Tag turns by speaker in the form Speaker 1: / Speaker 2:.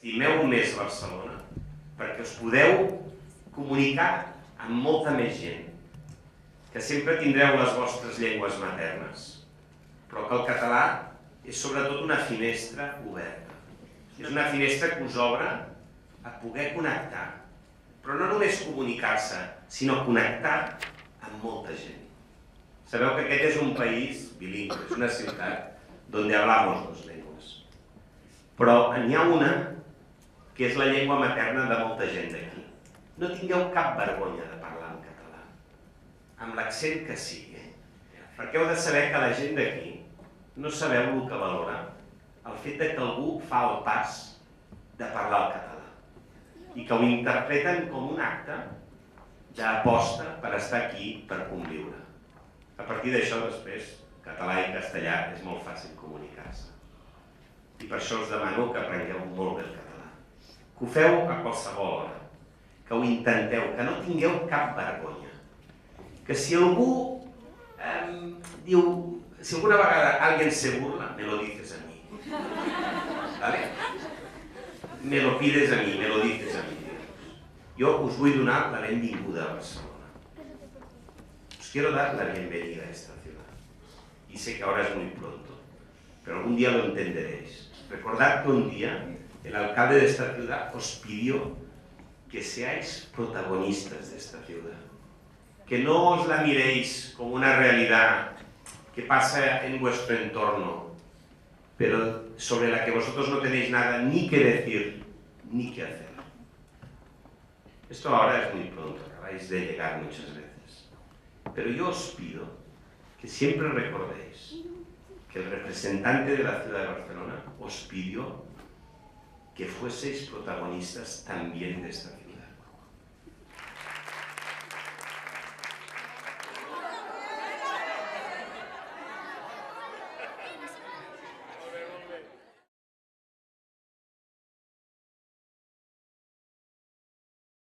Speaker 1: estimeu més Barcelona, perquè us podeu comunicar amb molta més gent, que sempre tindreu les vostres llengües maternes, però que el català és sobretot una finestra oberta. És una finestra que us obre a poder connectar, però no només comunicar-se, sinó connectar amb molta gent. Sabeu que aquest és un país bilingüe, és una ciutat donde hablamos dos lenguas. Però n'hi ha una que és la llengua materna de molta gent d'aquí. No tingueu cap vergonya de parlar en català, amb l'accent que sigui, perquè heu de saber que la gent d'aquí no sabeu el que valora el fet que algú fa el pas de parlar el català i que ho interpreten com un acte d'aposta per estar aquí, per conviure. A partir d'això, després, català i castellà és molt fàcil comunicar-se. I per això us demano que aprengueu molt bé el català. Que ho feu a qualsevol hora, que ho intenteu, que no tingueu cap vergonya. Que si algú diu, si alguna vegada alguien se burla, me lo dices a mí. ¿Vale? Me lo pides a mí, me lo dices a mí. Yo os vull donar la benvinguda a Barcelona. Os quiero dar la bienvenida a esta ciudad. Y sé que ahora es muy pronto, pero algún día lo entenderéis. Recordad que un día el alcalde de esta ciudad os pidió que seáis protagonistas de esta ciudad. Que no os la miréis como una realidad que pasa en vuestro entorno, pero sobre la que vosotros no tenéis nada ni que decir ni que hacer. Esto ahora es muy pronto, acabáis de llegar muchas veces, pero yo os pido que siempre recordéis que el representante de la ciudad de Barcelona os pidió que fueseis protagonistas también de esta ciudad.